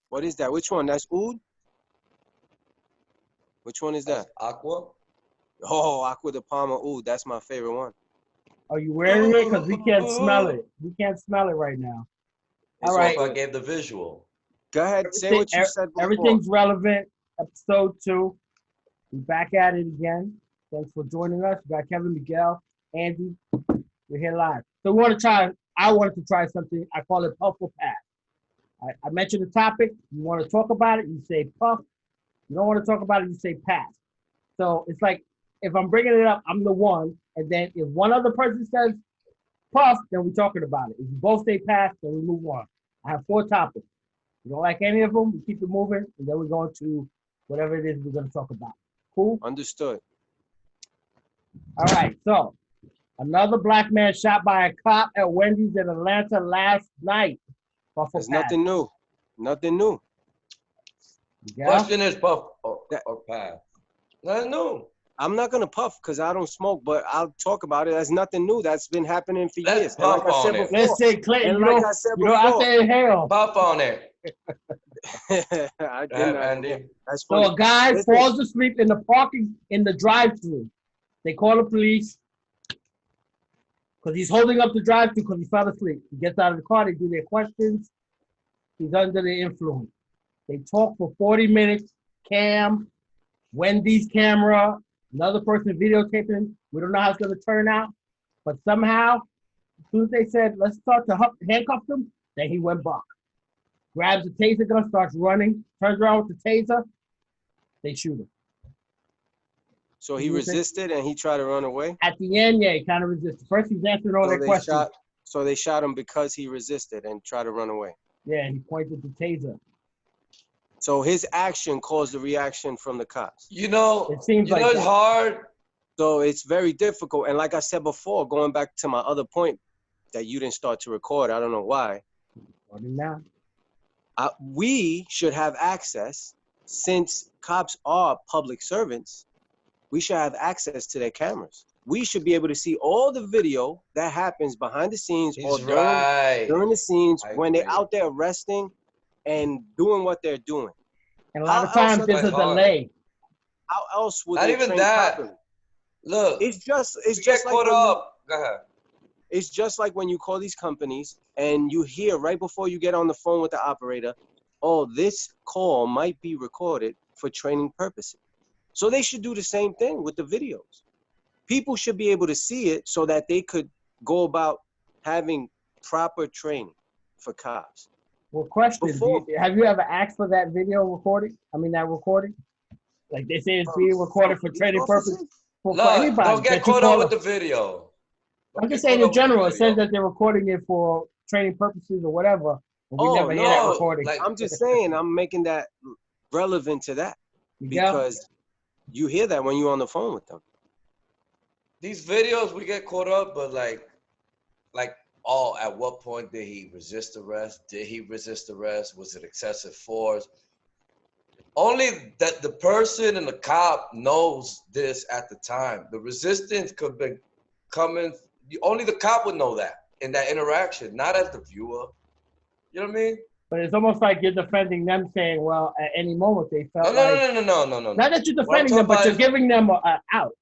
What is that? Which one? That's oud? Which one is that? Aqua. Oh, Aqua de Palma oud. That's my favorite one. Are you wearing it? Because we can't smell it. We can't smell it right now. It's All right. I gave the visual. Go ahead. Say what you said before. Everything's relevant. Episode 2. We're back at it again. Thanks for joining us. We got Kevin, Miguel, Andy. We're here live. So I wanted to try something. I call it puff or pass. I mentioned the topic. You want to talk about it, you say puff. You don't want to talk about it, you say pass. So it's like, if I'm bringing it up, I'm the one. And then if one other person says puff, then we're talking about it. If you both say pass, then we move on. I have 4 topics. You don't like any of them, we keep it moving, and then we go into whatever it is we're going to talk about. Cool? Understood. All right, so another black man shot by a cop at Wendy's in Atlanta last night. Puff or There's pass? nothing new. Nothing new. Yeah? Question is puff or pass. Nothing new. I'm not gonna puff because I don't smoke, but I'll talk about it. That's nothing new. That's been happening for Let's years. And puff like I said on it. before, Let's say, Clinton, and you like know, I said you don't have to inhale. Puff on it. I did not. Andy. That's So funny. a guy Listen. falls asleep in the parking, in the drive-thru. They call the police because he's holding up the drive-thru because he fell asleep. He gets out of the car, they do their questions. He's under the influence. They talk for 40 minutes. Cam, Wendy's camera, another person videotaping. We don't know how it's going to turn out. But somehow, as soon as they said, let's start to handcuff him, then he went buck. Grabs the taser gun, starts running, turns around with the taser. They shoot him. So he resisted and he tried to run away? At the end, yeah, he kind of resisted. First, he's answering all their questions. So they shot him because he resisted and tried to run away? Yeah, he pointed the taser. So his action caused the reaction from the cops? You know, it seems like it's hard. So it's very difficult. And like I said before, going back to my other point that you didn't start to record, I don't know why. Now. We should have access, since cops are public servants, we should have access to their cameras. We should be able to see all the video that happens behind the scenes or during the scenes when they're out there arresting and doing what they're doing. And a lot of times there's a delay. How else would not they even train that properly? Look, it's just like caught up. Go ahead. It's just like when you call these companies and you hear right before you get on the phone with the operator, oh, this call might be recorded for training purposes. So they should do the same thing with the videos. People should be able to see it so that they could go about having proper training for cops. Well, question, have you ever asked for that video recording? I mean, that recording? Like they say it's being recorded for training purposes? For anybody. Don't get caught up with the video. I'm just saying in general, it says that they're recording it for training purposes or whatever. But we never hear that recording. I'm just saying, I'm making that relevant to that. Because you hear that when you're on the phone with them. These videos, we get caught up, but like, at what point did he resist arrest? Did he resist arrest? Was it excessive force? Only that the person and the cop knows this at the time. The resistance could be coming. Only the cop would know that in that interaction, not as the viewer. You know what I mean? But it's almost like you're defending them, saying, well, at any moment they felt No. Not that you're defending them, but you're giving them an out.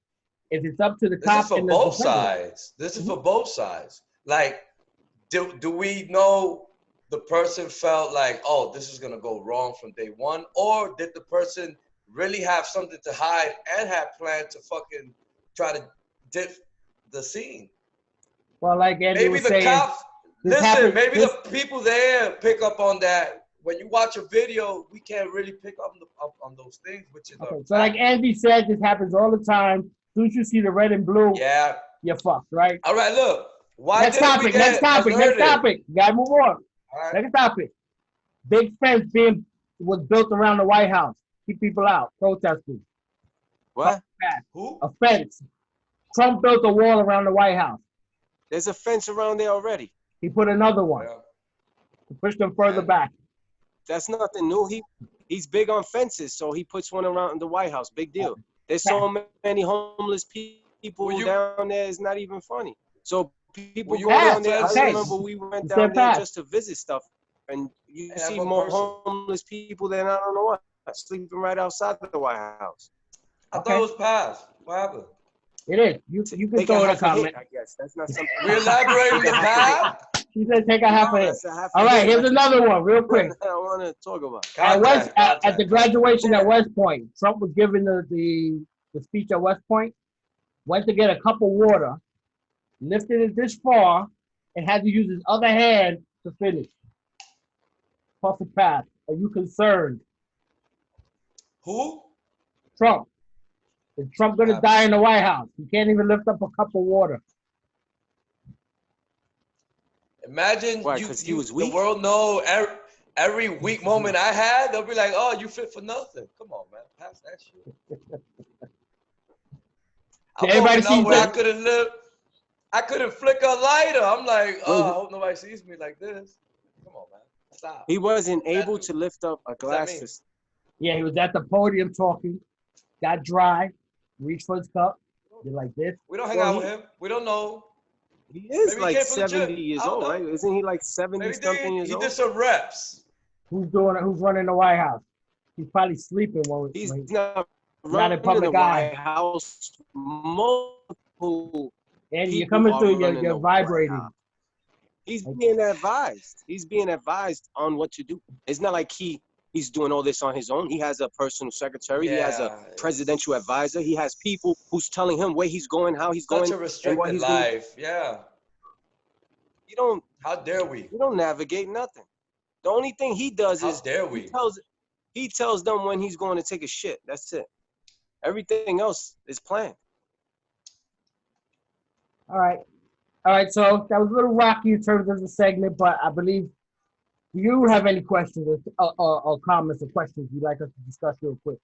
If it's up to the cop. This is for both sides. This is for both sides. Like, do we know the person felt like, oh, this is going to go wrong from day one? Or did the person really have something to hide and had planned to fucking try to dip the scene? Well, like Andy was saying, cops, maybe the people there pick up on that. When you watch a video, we can't really pick up on those things, which is so like Andy said, this happens all the time. As soon as you see the red and blue, you're fucked, right? All right, look. Next topic. You gotta move on. Right. Next topic. Big fence was built around the White House. Keep people out, protesting. What? Who? A fence. Trump built a wall around the White House. There's a fence around there already. He put another one to push them further back. That's nothing new. He's big on fences, so he puts one around the White House. Big deal. There's so many homeless people down there. It's not even funny. So people go down there. I remember we went down there just to visit stuff. and you And see one more person. homeless people than I don't know what, sleeping right outside the White House. I thought Okay. it was passed. What happened? It is. You can Take a throw in a half a hit, comment. I guess. That's not something. We elaborating the Take a half a hit. path. She said take a half No, a hit. that's a half a All right, hit. here's That's another one, real quick. what I want to talk about. At the graduation at West Point, Trump was giving the speech at West Point, went to get a cup of water, lifted it this far, and had to use his other hand to finish. Puff a pass. Are you concerned? Who? Trump. Is Trump gonna die in the White House? He can't even lift up a cup of water. Imagine Why? Because he was the weak. world know every weak moment I had. They'll be like, "Oh, you fit for nothing." Come on, man, pass that shit. I'm Everybody walking out sees where I that. couldn't live. I couldn't flick a lighter. I'm like, Wait, oh, I hope nobody sees me like this. Come on, man, stop. he wasn't What does that able mean? to lift up a What does that glass. mean? Yeah, he was at the podium talking, got dry, reached for his cup, did like this. We don't hang Well, out with him. We don't know. He is Maybe he like came from the 70 gym. years I don't old, know. right? Isn't he like 70 Maybe something years he old? did some reps. Who's doing it? Who's running the White House? He's probably sleeping He's when not not in running the public eye. White House. Multiple And you're people coming are through, running you're the White vibrating. House. He's being advised. He's being advised on what to do. It's not like he's doing all this on his own. He has a personal secretary. He has a presidential advisor. He has people who's telling him where he's going, how he's going, Such a and what restricted he's going. life. Yeah. You don't. How dare we? You don't navigate nothing. The only thing he does How is dare we? he tells them when he's going to take a shit. That's it. Everything else is planned. All right. So that was a little rocky in terms of the segment, but I believe. Do you have any questions or comments or questions you'd like us to discuss real quick?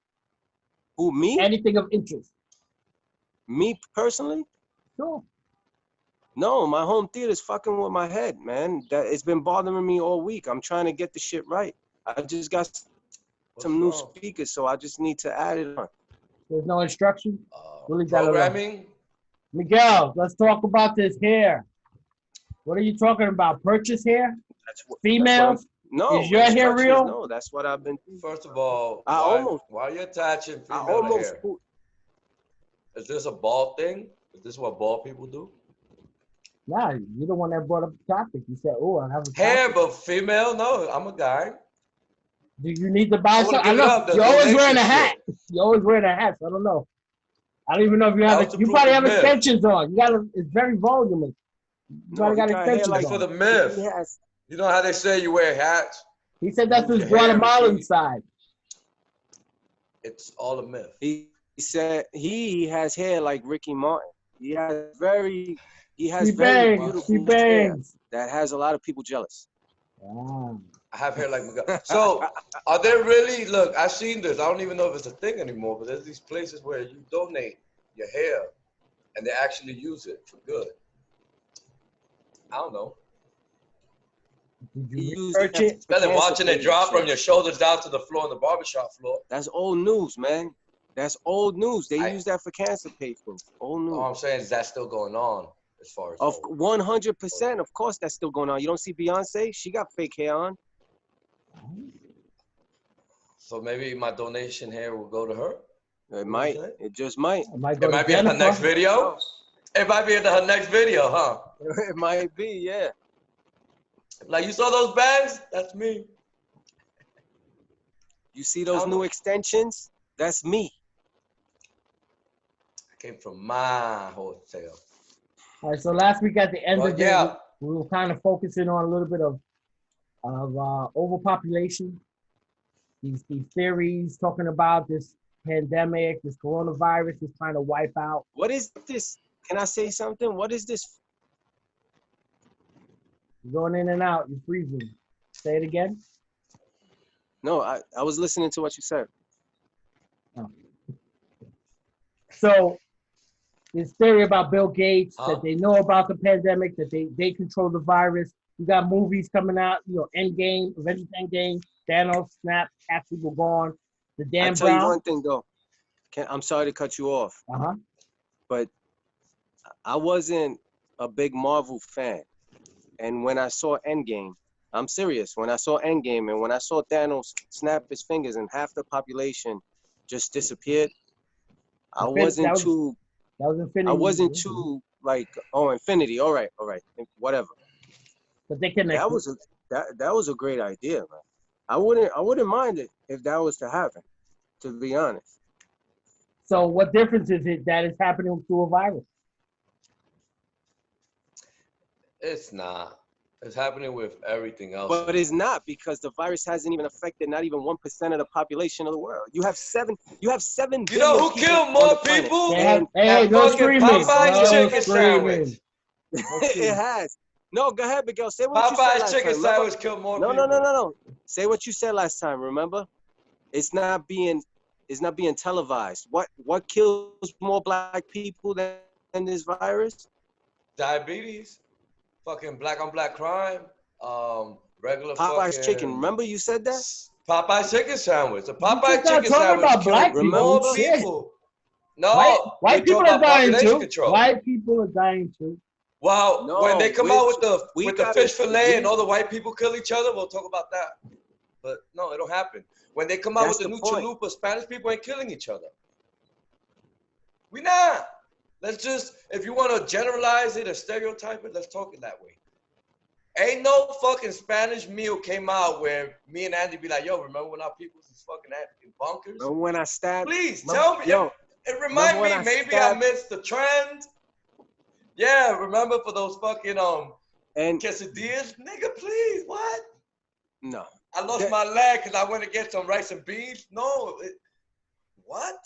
Who, me? Anything of interest? Me personally? Sure. No, my home theater's fucking with my head, man. It's been bothering me all week. I'm trying to get the shit right. I just got some new speakers, so I just need to add it on. There's no instruction? We'll leave that alone. Programming? Miguel, let's talk about this hair. What are you talking about? Purchase hair? Females? No. Is your hair real? No, that's what I've been. First of all, why are you attaching female hair? Is this a bald thing? Is this what bald people do? Nah, you're the one that brought up the topic. You said, "Oh, I have a hair, topic." but female? No, I'm a guy. Do you need to buy something? I know you're always wearing a hat. You're always wearing a hat. So I don't know. I don't even know if you have. You probably have extensions on. You got. It's very voluminous. You probably got extensions like on. For the myth. You know how they say you wear hats? He said that's his Guatemalan side. It's all a myth. He said he has hair like Ricky Martin. He has very beautiful hair that has a lot of people jealous. I have hair like Miguel. So, are there really, look, I've seen this. I don't even know if it's a thing anymore, but there's these places where you donate your hair and they actually use it for good. I don't know. Did you research it? Better than watching it drop from your shoulders down to the floor on the barbershop floor. That's old news, man. That's old news. They use that for cancer patients. Old news. All I'm saying is that's still going on as far as. Of 100%, of course, that's still going on. You don't see Beyonce? She got fake hair on. So maybe my donation hair will go to her. It might. It just might. It might be in her next video. It might be in her next video, huh? It might be, yeah. Like, you saw those bags? That's me. You see those new extensions? That's me. I came from my hotel. All right, so last week at the end of the day, we were kind of focusing on a little bit of overpopulation. These theories talking about this pandemic, this coronavirus is trying to wipe out. What is this? Can I say something? What is this? You're going in and out. You're freezing. Say it again. No, I was listening to what you said. Oh. So this theory about Bill Gates, that they know about the pandemic, that they control the virus. You got movies coming out, Endgame, Avengers Endgame, Thanos, snap, half people gone. The Dan I'll tell you one thing, though. I'm sorry to cut you off. But I wasn't a big Marvel fan. And when I saw Endgame, I'm serious. When I saw Endgame and when I saw Thanos snap his fingers and half the population just disappeared, I wasn't too. That was Infinity. I wasn't too like, oh, Infinity. All right, whatever. But they connected. That was a great idea, man. I wouldn't mind it if that was to happen, to be honest. So what difference is it that is happening through a virus? It's not. It's happening with everything else. But it's not, because the virus hasn't even affected not even 1% of the population of the world. You have 7 billion. You know who killed more people? Hey, that no fucking screaming. Popeye's chicken sandwich. It has. No, go ahead, Miguel. Say what you said Popeye's last chicken time. sandwich killed more people. No. Say what you said last time. Remember, it's not being televised. What kills more black people than this virus? Diabetes, fucking black on black crime, regular Popeye's fucking chicken. Remember you said that? Popeye's chicken sandwich. The Popeye chicken talking sandwich about black killed people. more Shit. people. No, white people are dying too. Control. White people are dying too. Well, No, when they come out with the fish fillet and all the white people kill each other, we'll talk about that. But no, it don't happen. When they come out with the new chalupa, Spanish people ain't killing each other. We not. Let's just, if you want to generalize it or stereotype it, let's talk it that way. Ain't no fucking Spanish meal came out where me and Andy be like, yo, remember when our people was fucking in bunkers? Remember when I stabbed? Please tell me. Yo, it remind me, maybe I missed the trend. Yeah, remember for those fucking and quesadillas? Nigga, please, what? No. I lost my leg because I went to get some rice and beans. No. What?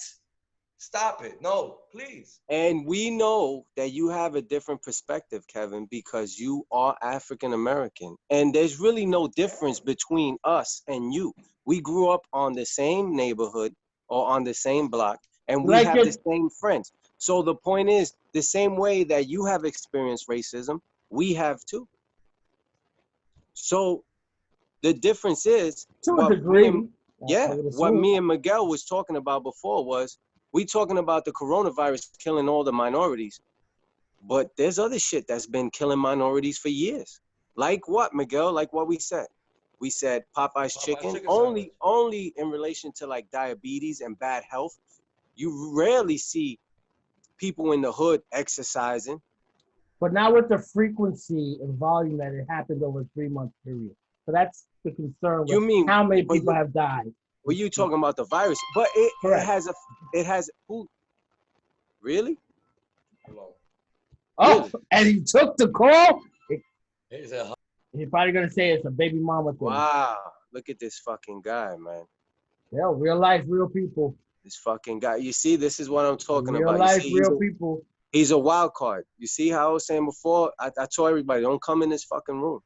Stop it. No, please. And we know that you have a different perspective, Kevin, because you are African American. And there's really no difference between us and you. We grew up on the same neighborhood or on the same block, and we have the same friends. So the point is, the same way that you have experienced racism, we have too. So the difference is, to a degree. What me and Miguel was talking about before was, we talking about the coronavirus killing all the minorities, but there's other shit that's been killing minorities for years. Like what, Miguel? Like what we said. We said Popeye's chicken only in relation to like diabetes and bad health. You rarely see people in the hood exercising. But not with the frequency and volume that it happened over a 3-month period. So that's the concern with how many people have died. Well, you talking about the virus, but it has who? Really? Hello. Oh, really? And he took the call? He's probably going to say it's a baby mama thing. Wow. Look at this fucking guy, man. Yeah, real life, real people. This fucking guy. You see, this is what I'm talking about. Real life, real people. He's a wild card. You see how I was saying before? I told everybody, don't come in this fucking room.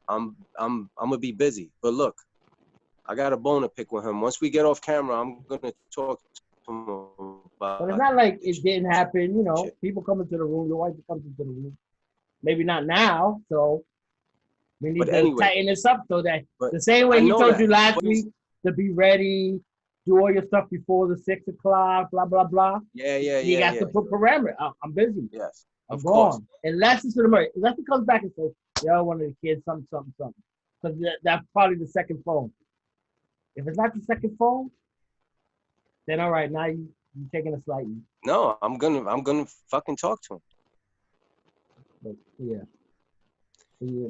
I'm gonna be busy. But look, I got a bone to pick with him. Once we get off camera, I'm gonna talk to him about. But it's not like it didn't happen. You know, people come into the room. Your wife comes into the room. Maybe not now. So we need to tighten this up so that the same way he told you last week to be ready, do all your stuff before the 6 o'clock, blah blah blah. You got to put parameters. I'm busy. Yes, I'm gone. Unless it's unless he comes back and says, "Yo, one of the kids, something," because that's probably the second phone. If it's not the second phone, then all right, now you're taking a slightly. No, I'm gonna fucking talk to him. But, yeah.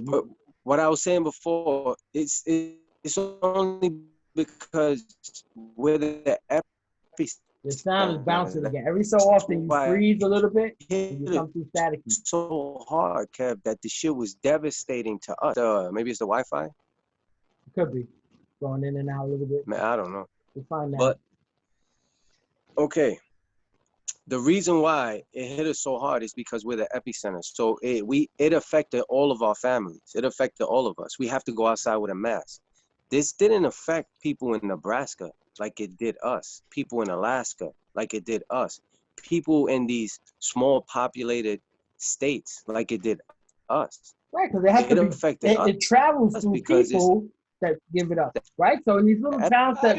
But what I was saying before, it's only because we're the epicenter. The sound is bouncing again. Every so often you freeze a little bit and you come through staticky. So hard, Kev, that the shit was devastating to us. Maybe it's the Wi-Fi? It could be. Going in and out a little bit. Man, I don't know. We'll find out. But, okay. The reason why it hit us so hard is because we're the epicenter. So it affected all of our families. It affected all of us. We have to go outside with a mask. This didn't affect people in Nebraska like it did us. People in Alaska like it did us. People in these small populated states like it did us. Right, because it travels through people that give it up. Right? So in these little towns that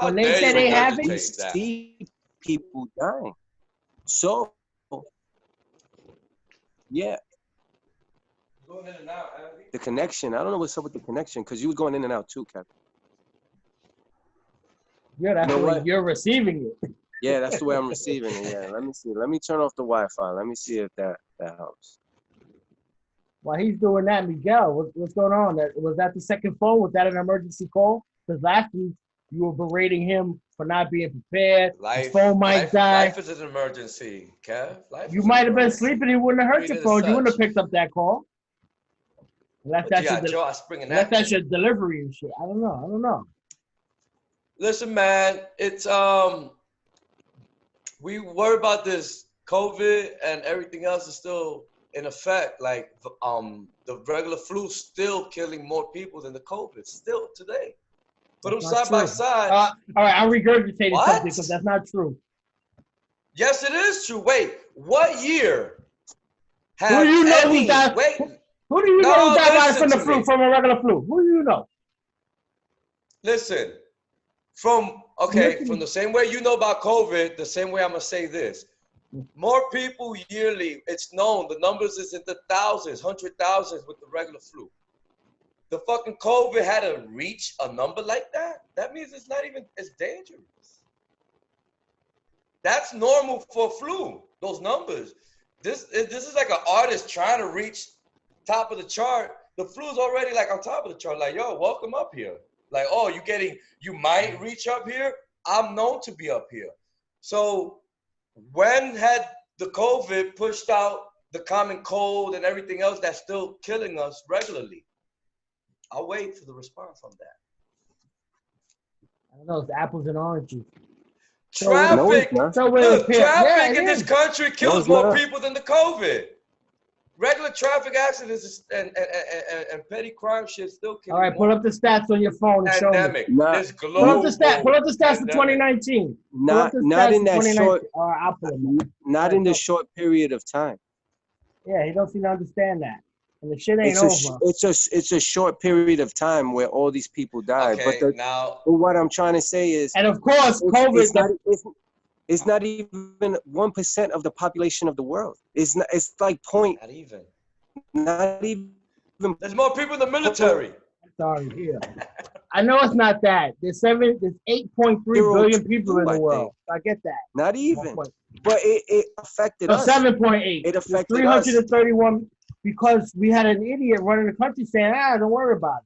when they say they have it, see people dying. So, yeah. Going in and out, Andy. The connection. I don't know what's up with the connection because you was going in and out too, Cap. Yeah, that's You know the way what? you're receiving it. Yeah, that's the way I'm receiving it. Yeah, let me see. Let me turn off the Wi-Fi. Let me see if that helps. While he's doing that, Miguel, what's going on? Was that the second phone? Was that an emergency call? Because last week you were berating him for not being prepared. His phone might die. Life is an emergency, Kev. You might have been sleeping. He wouldn't have hurt your phone. You wouldn't have such. picked up that call. Unless that's your delivery and shit. I don't know. Listen, man, it's we worry about this COVID and everything else is still in effect. Like the regular flu still killing more people than the COVID still today. Put them side by side. All right, I'm regurgitating something because that's not true. Yes, it is true. Wait, what year? Who do you know who died? Who do you know who died from the flu, from a regular flu? Who do you know? Listen, from the same way you know about COVID, the same way I'm gonna say this. More people yearly, it's known, the numbers is in the thousands, 100,000s with the regular flu. The fucking COVID had to reach a number like that? That means it's not even as dangerous. That's normal for flu, those numbers. This is like an artist trying to reach top of the chart. The flu's already like on top of the chart. Like, yo, welcome up here. Like, oh, you might reach up here. I'm known to be up here. So when had the COVID pushed out the common cold and everything else that's still killing us regularly? I'll wait for the response on that. I don't know. It's apples and oranges. Traffic. Traffic in this country kills more people than the COVID. Regular traffic accidents and petty crime shit still killing. All right, pull up the stats on your phone and show me. Pull up the stats for 2019. Not in that short. I'll pull them up. Not in the short period of time. Yeah, he don't seem to understand that. And the shit ain't over. It's a short period of time where all these people died. Okay, but what I'm trying to say is, and of course, COVID. It's not even 1% of the population of the world. It's like point. Not even. There's more people in the military. Sorry, here. I know it's not that. There's 8.3 billion people in the world. I get that. Not even. But it affected us. 7.8. It affected 331 us. Because we had an idiot running the country saying, don't worry about it.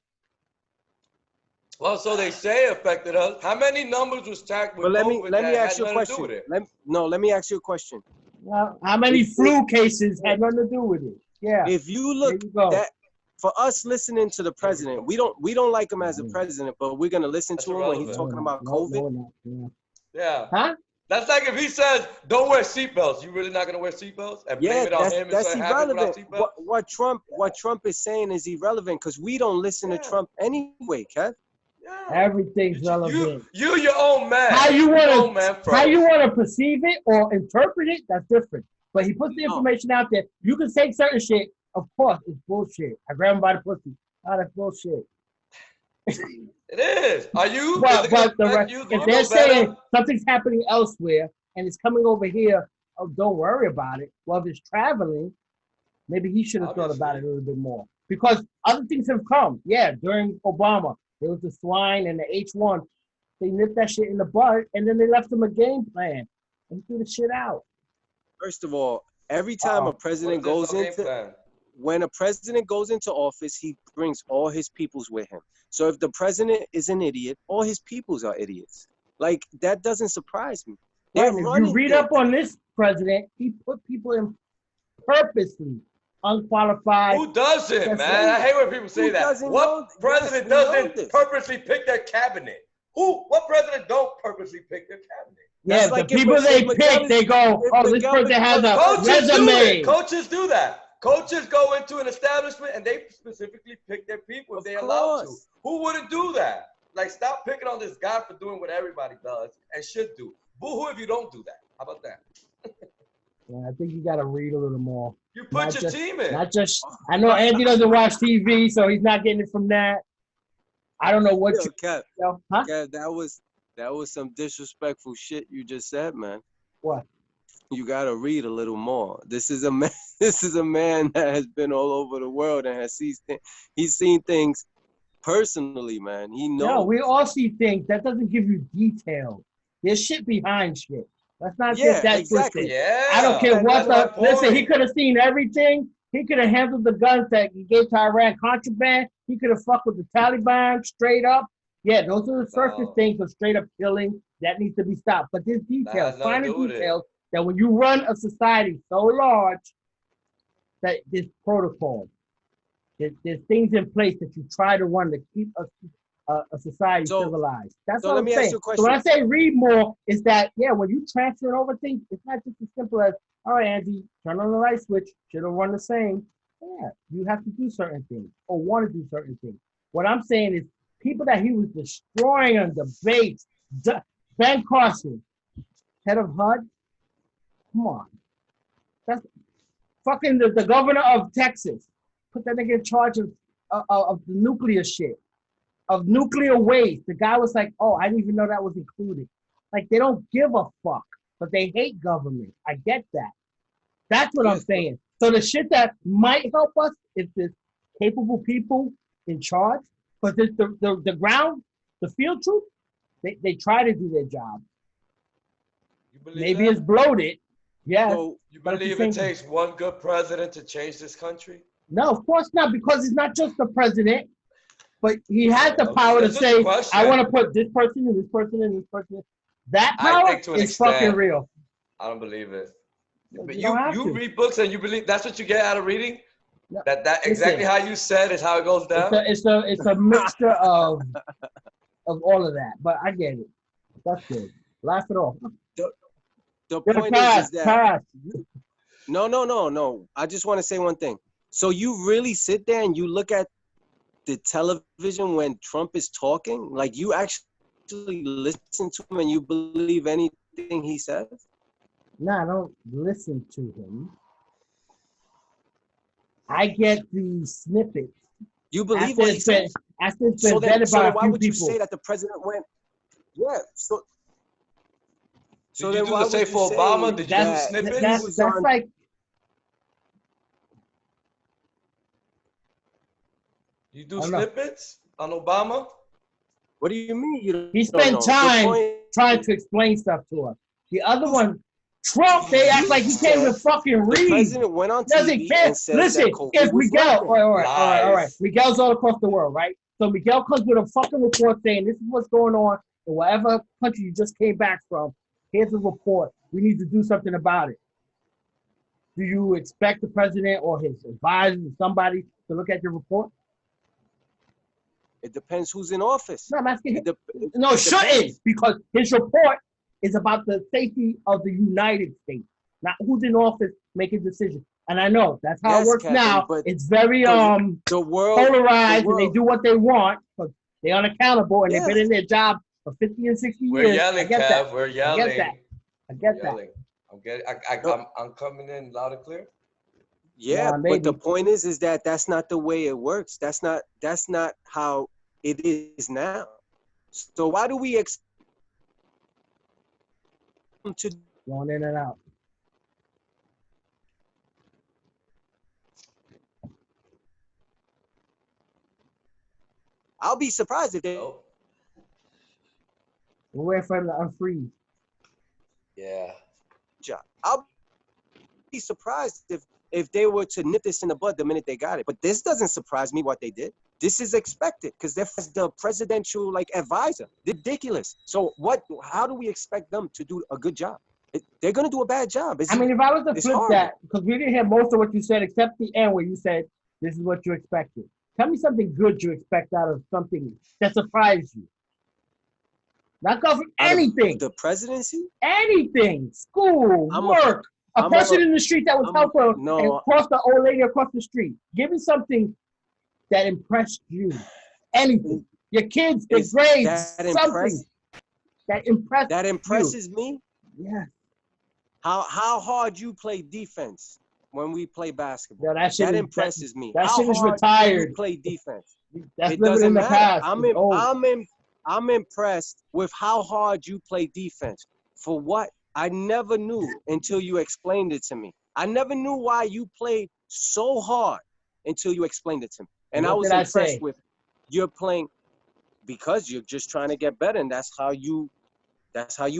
Well, so they say affected us. How many numbers was tagged with COVID? Let me ask you a question. Let me ask you a question. Well, how many flu cases had nothing to do with it? Yeah. If you look that for us listening to the president, we don't like him as a president, but we're gonna listen to him when he's talking about COVID. Yeah. Huh? That's like if he says, "Don't wear seatbelts," you really not gonna wear seatbelts and blame it on him? That's irrelevant. What Trump is saying is irrelevant because we don't listen to Trump anyway, Kev. Yeah. Everything's relevant. You your own man. How you want to perceive it or interpret it? That's different. But he puts the information out there. You can say certain shit. Of course, it's bullshit. I grab him by the pussy. Oh, that's bullshit. It is. Are you? If they're saying something's happening elsewhere and it's coming over here, don't worry about it. Well, if it's traveling, maybe he should have thought about it a little bit more. Because other things have come. Yeah, during Obama, there was the swine and the H1. They nipped that shit in the bud, and then they left him a game plan and threw the shit out. First of all, every time a president goes when a president goes into office, he brings all his peoples with him. So if the president is an idiot, all his peoples are idiots. Like, that doesn't surprise me. If you read up on this president, he put people in purposely unqualified. Who doesn't, man? I hate when people say that. What president doesn't purposely pick their cabinet? What president don't purposely pick their cabinet? Yeah, the people they pick, they go, this person has a resume. Coaches do that. Coaches go into an establishment and they specifically pick their people if they're allowed to. Who wouldn't do that? Like, stop picking on this guy for doing what everybody does and should do. Boo-hoo if you don't do that. How about that? Yeah, I think you got to read a little more. You put your team in. Not just. I know Andy doesn't watch TV, so he's not getting it from that. I don't know what Kev, that was some disrespectful shit you just said, man. What? You gotta read a little more. This is a man. This is a man that has been all over the world and he's seen things personally, man. He knows. No, we all see things. That doesn't give you detail. There's shit behind shit. Let's not get that exactly. twisted. Yeah. I don't care what that's my listen, he point. could have seen everything. He could have handled the guns that he gave to Iran contraband. He could have fucked with the Taliban straight up. Yeah, those are the surface things of straight up killing that needs to be stopped. But there's details, finer details that when you run a society so large that there's protocol. There's things in place that you try to run to keep a society civilized. That's what I'm saying. So when I say read more, is that, yeah, when you transfer over things, it's not just as simple as, all right, Andy, turn on the light switch, should have run the same. Yeah, you have to do certain things or want to do certain things. What I'm saying is people that he was destroying on debates, Ben Carson, head of HUD, come on. That's fucking the governor of Texas. Put that nigga in charge of the nuclear shit, of nuclear waste. The guy was like, oh, I didn't even know that was included. Like, they don't give a fuck, but they hate government. I get that. That's what I'm saying. So the shit that might help us is there's capable people in charge, but the ground, the field troops, they try to do their job. Maybe it's bloated. Yeah. So you believe it takes one good president to change this country? No, of course not, because it's not just the president, but he has the power to say, I want to put this person and this person and this person. That power is fucking real. I don't believe it. But you read books and you believe that's what you get out of reading? No, that exactly how you said is how it goes down? It's a mixture of all of that, but I get it. That's good. Laugh it off. The point is that no. I just want to say one thing. So you really sit there and you look at the television when Trump is talking? Like, you actually listen to him and you believe anything he says? No, I don't listen to him. I get the snippets. You believe what he says? After it's been vetted by a few people. Why would you say that the president went? Yeah. So did you do the same for Obama? Did you do snippets? That's like. You do snippets on Obama? What do you mean? He spent time trying to explain stuff to us. The other one, Trump, they act like he can't even fucking read. The president went on TV and said listen, if Miguel, all right. Miguel's all across the world, right? So Miguel comes with a fucking report saying this is what's going on in whatever country you just came back from. Here's a report. We need to do something about it. Do you expect the president or his advisors or somebody to look at your report? It depends who's in office. No, I'm asking him. No, it shouldn't, because his report is about the safety of the United States, not who's in office making decisions. And I know that's how it works, Captain, now. It's very the world, polarized, and they do what they want because they're unaccountable and they've been in their job for 50 and 60 years. We're yelling, Kev. We're yelling. I get that. I'm coming in loud and clear. Yeah, but the point is that that's not the way it works. That's not how it is now. So why do we expect to going in and out? I'll be surprised if they. We're waiting for him to unfreeze. Yeah. I'll be surprised if they were to nip this in the bud the minute they got it. But this doesn't surprise me what they did. This is expected because they're the presidential advisor. Ridiculous. So how do we expect them to do a good job? They're going to do a bad job. If I was to flip that, because we didn't hear most of what you said except the end where you said, this is what you expected. Tell me something good you expect out of something that surprised you. Not government, anything. The presidency? Anything. School, work. A person in the street that was helpful and cross the old lady across the street. Give me something that impressed you. Anything. Your kids, their grades, something that impressed you. That impresses me? Yeah. How hard you play defense when we play basketball. Yeah, that impresses me. That shit is retired. You play defense. That's living in the past. I'm impressed with how hard you play defense. For what? I never knew until you explained it to me. I never knew why you played so hard until you explained it to me. And I What was did I impressed say? with you're playing because you're just trying to get better, and that's how you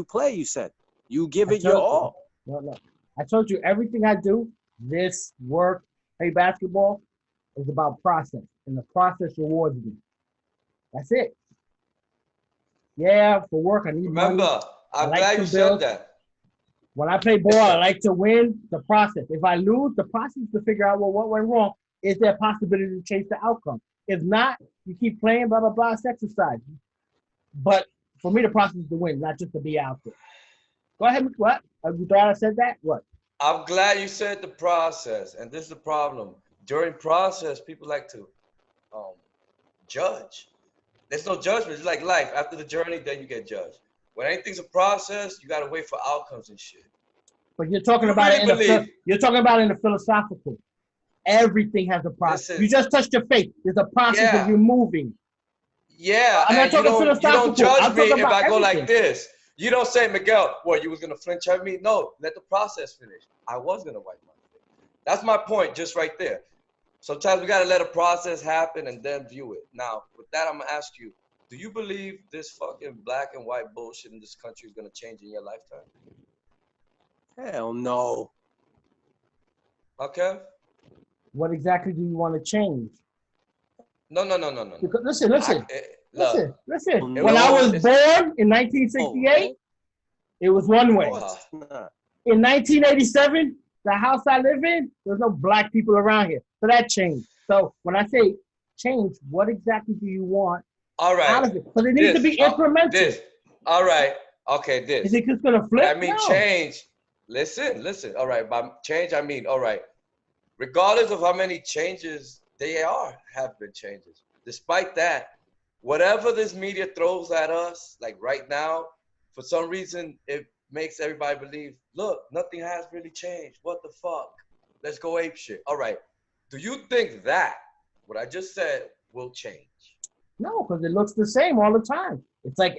play, you said. You give I it your told you. all. No. I told you everything I do, this work, play basketball, is about process, and the process rewards me. That's it. Yeah, for work I need money. Remember, I I'm like glad to you build. said that. When I play ball, I like to win. The process. If I lose, the process is to figure out, well, what went wrong. Is there a possibility to change the outcome? If not, you keep playing, blah, blah, blah. It's exercise. But for me, the process is to win, not just to be out there. Go ahead. What? You thought I said that? What? I'm glad you said the process, and this is the problem. During process, people like to judge. There's no judgment. It's like life. After the journey, then you get judged. When anything's a process, you gotta wait for outcomes and shit. But you're talking You about really it in believe? you're talking about it in the philosophical. Everything has a process. Listen, You just touched your face. There's a process of yeah, you moving. yeah, I'm not and you talking don't philosophical. judge I'm me talking if about I go like everything. this. You don't say, Miguel, what, you was gonna flinch at me? No, let the process finish. I was gonna wipe my face. That's my point, just right there. Sometimes we gotta let a process happen and then view it. Now, with that, I'm gonna ask you, do you believe this fucking black and white bullshit in this country is gonna change in your lifetime? Hell no. Okay? What exactly do you want to change? No. Because listen. Look, Listen. it When I was it's- born in Oh, 1968, man. it was one Of way. course not. In 1987, the house I live in, there's no black people around here. So that changed. So when I say change, what exactly do you want all right. out of it? Because it needs to be incremental. This. All right. Okay, this. Is it just going to When flip? I mean No. change, listen. All right, by change, I mean, all right. Regardless of how many changes have been changes. Despite that, whatever this media throws at us, like right now, for some reason, it makes everybody believe, look, nothing has really changed. What the fuck? Let's go ape shit. All right. Do you think that what I just said will change? No, because it looks the same all the time. It's like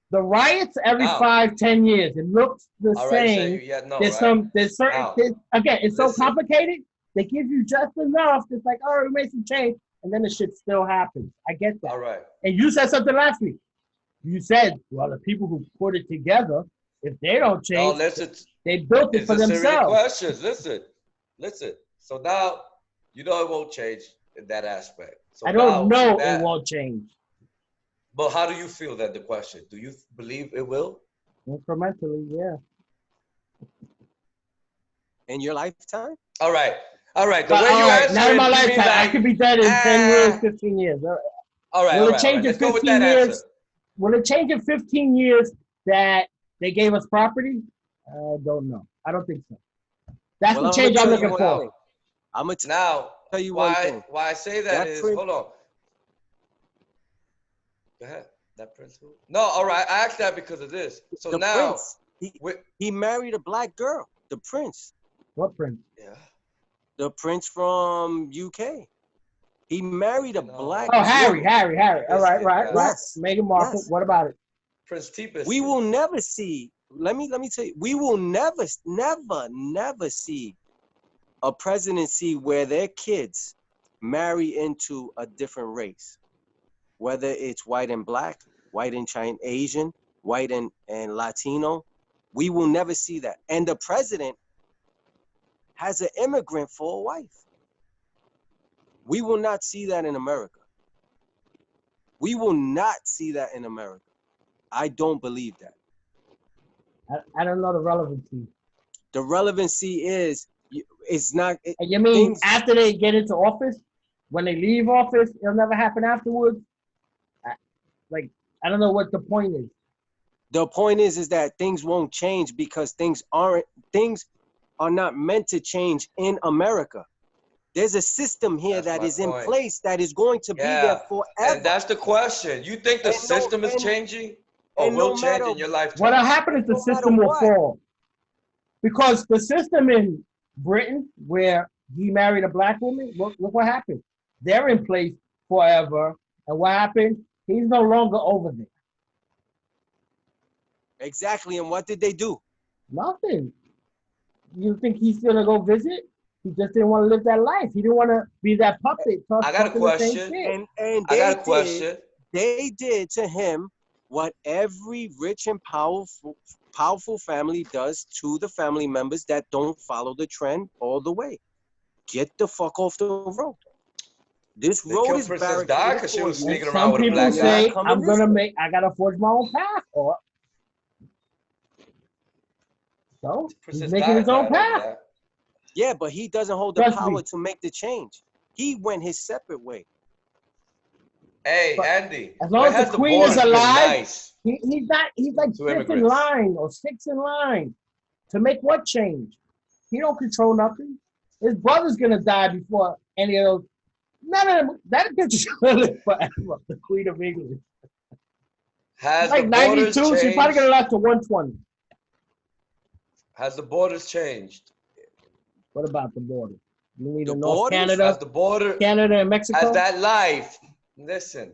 the riots every Now, 5-10 years. It looks the all right, same. so yeah, no, There's right? certain, Now, again, it's so listen. complicated. They give you just enough. It's like, oh, we made some change. And then the shit still happens. I get that. All right. And you said something last week. You said, well, the people who put it together, if they don't No, change, listen. they built it It's for a series of themselves. questions. Listen. So now you know it won't change in that aspect. So I don't now know with that, it won't change. but how do you feel that the question? Do you believe it will? Incrementally, yeah. In your lifetime? All right. The way All you right, answer not in it, my you lifetime. mean I like, could be dead in 10 years, 15 years. all right. Will it change in Let's go with 15 that years? answer. Will it change in 15 years that they gave us property? I don't know. I don't think so. That's Well, the change I'm tell you looking one for. thing. I'm going to Now, tell you one thing. why I say that That is, prince, hold on. Go ahead. That prince who? No, all right. I asked that because of this. So the now, prince, he married a black girl. The prince. What prince? yeah. The prince from UK. He married a black Oh, woman. Harry. All right. Yes. Meghan Markle. Yes. What about it? Prince T-Biscuit. We will never see. Let me tell you. We will never see a presidency where their kids marry into a different race, whether it's white and black, white and Chinese, Asian, white and Latino. We will never see that. And the president has an immigrant for a wife. We will not see that in America. We will not see that in America. I don't believe that. I don't know the relevancy. The relevancy is, it's not. You mean after they get into office? When they leave office, it'll never happen afterwards? I don't know what the point is. The point is that things won't change because things are not meant to change in America. There's a system here that is in place that is going to be there forever. And that's the question. You think the system is changing or will change in your lifetime? What'll happen is the system will fall. Because the system in Britain, where he married a black woman, look what happened. They're in place forever. And what happened? He's no longer over there. Exactly. And what did they do? Nothing. You think he's gonna go visit? He just didn't want to live that life. He didn't want to be that puppet I got a talking the same question. shit. And I got a question. they did to him what every rich and powerful family does to the family members that don't follow the trend all the way. Get the fuck off the road. This They road killed is Princess Di barricaded because she for was you. And sneaking around some with a people black You're not guy. say coming I'm this gonna way. I gotta forge my own path, or so he's Princess making Di his own died over path. that. Yeah, but he doesn't hold the Trust power me. to make the change. He went his separate way. Hey, But Andy, as long when as the has the queen is borders been alive, nice he's not. He's like to fifth in immigrants? line or sixth in line to make what change? He don't control nothing. His brother's gonna die before any of those. None of them. That bitch is gonna live forever. The Queen of England. She's Has the like borders 92. She's probably gonna changed? last to 120. Has the borders changed? What about the border? You mean The in North borders? Has Canada, the border, Canada and has Mexico? that life, listen,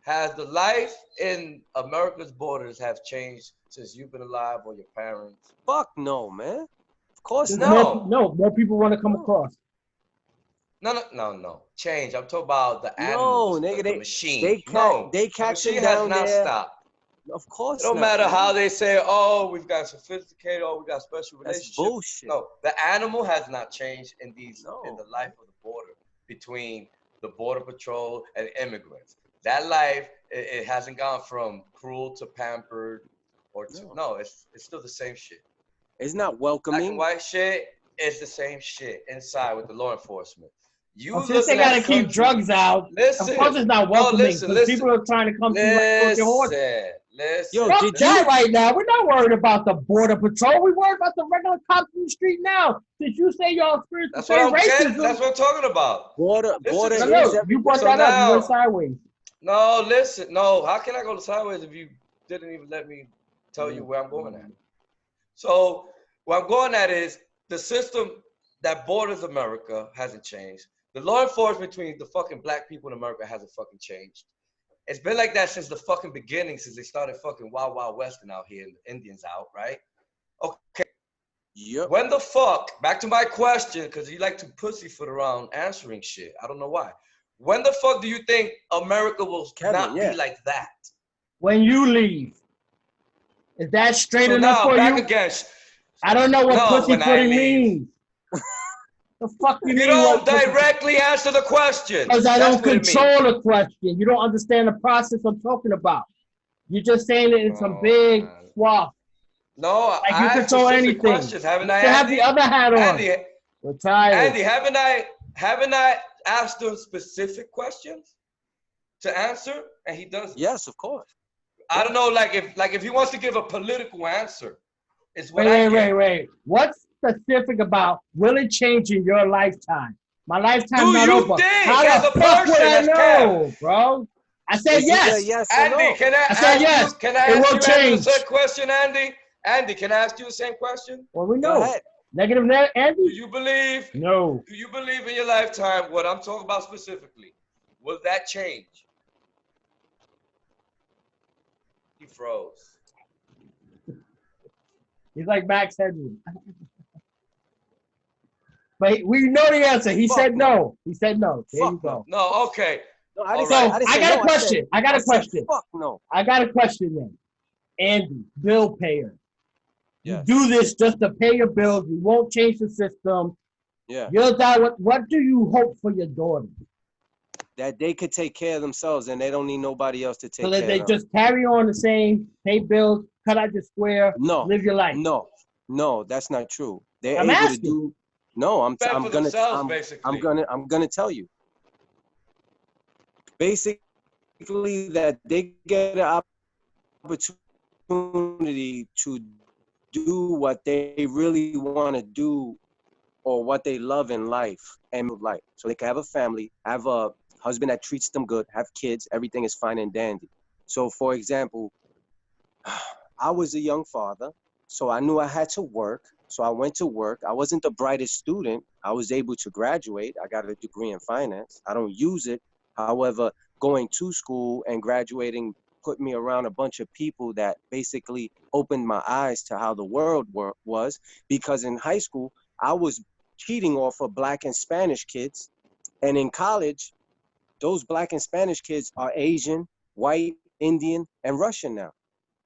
has the life in America's borders have changed since you've been alive or your parents? Fuck no, man. Of course There's not. more people want to come No. across. No. Change. I'm talking about the No, animals, nigga, the machine. No, they the catch him machine has down not there. stopped. Of It course don't not. matter Man. how they say, oh, we've got sophisticated, oh, we got special That's relationships. bullshit. No, the animal has not changed in No. the life of the border between the border patrol and immigrants. That life, it hasn't gone from cruel to pampered or to No. it's still the same shit. It's not Black and welcoming. white shit is the same shit inside with the law enforcement. You Well, since they looking at gotta a keep country, drugs out, listen, of course it's not no, welcoming listen, because people are trying to come through like Trojan horse. listen. Yo, Fuck did that you? right now. We're not worried about the border patrol. We're worried about the regular cops in the street now. Since you say y'all experience the That's what same I'm getting. racism. That's what I'm talking about. Border Listen is to No, me. you brought So that up. You went now, sideways. no, listen, no. How can I go sideways if you didn't even let me tell you where I'm going at? So what I'm going at is the system that borders America hasn't changed. The law enforcement between the fucking black people in America hasn't fucking changed. It's been like that since the fucking beginning, since they started fucking Wild Wild Western out here and the Indians out, right? Okay. Yep. When the fuck, back to my question, because you like to pussyfoot around answering shit. I don't know why. When the fuck do you think America will Kevin, not be like that? When you leave, is that straight So enough now, for back you? again. I don't know what No, when I pussyfooting leave. means. The fuck you You mean? don't What directly answer the question. Because I That's don't what it means. control the question. You don't understand the process I'm talking about. You're just saying it in some Oh, big man. swath. No, Like you I asked control specific anything. questions, haven't You I, should have the Andy? other hat on. Andy, We're tired. Andy, haven't I asked him specific questions to answer, and he doesn't? Yes, of course. I don't know, like if he wants to give a political answer, it's what I get. Wait. What's specific about will it change in your lifetime? My lifetime's Do not you over. think, How as the a fuck would person, I as Kev, know, bro? I said It's either yes. yes or Andy, no. can I I said ask yes. you? Can I It ask will you answer the change. same question, Andy? Andy, can I ask you the same question? Well, we Go know. ahead. Negative Do Andy? you believe? No. Do you believe in your lifetime what I'm talking about specifically? Will that change? He froze. He's like Max Headroom. But we know the answer. He Fuck said no. no. He said no. There Fuck you go. No, okay. No, I All didn't right. say. So I didn't I say got no. a question. I got a said, question. fuck no. I got a question then. Andy, bill payer. You Yes. do this just to pay your bills. You won't change the system. Yeah. You'll die. What do you hope for your daughter? That they could take care of themselves and they don't need nobody else to take So that care they of them. just carry on the same, pay bills, cut out your square, No. live your life. No, that's not true. They're I'm able asking. to do. No, I'm Fend for themselves, I'm basically. gonna tell you. Basically, that they get an opportunity to do what they really want to do or what they love in life and life. So they can have a family, have a husband that treats them good, have kids, everything is fine and dandy. So for example, I was a young father, so I knew I had to work. So I went to work. I wasn't the brightest student. I was able to graduate. I got a degree in finance. I don't use it. However, going to school and graduating put me around a bunch of people that basically opened my eyes to how the world was. Because in high school, I was cheating off of Black and Spanish kids. And in college, those Black and Spanish kids are Asian, white, Indian, and Russian now.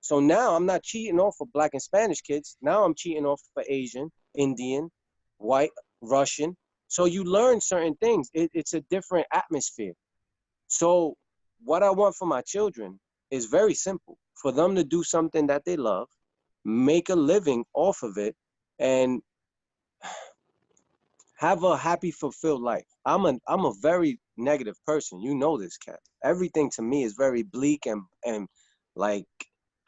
So now I'm not cheating off of Black and Spanish kids. Now I'm cheating off for Asian, Indian, white, Russian. So you learn certain things. It's a different atmosphere. So what I want for my children is very simple. For them to do something that they love, make a living off of it, and have a happy, fulfilled life. I'm a very negative person. You know this, Cat. Everything to me is very bleak and like,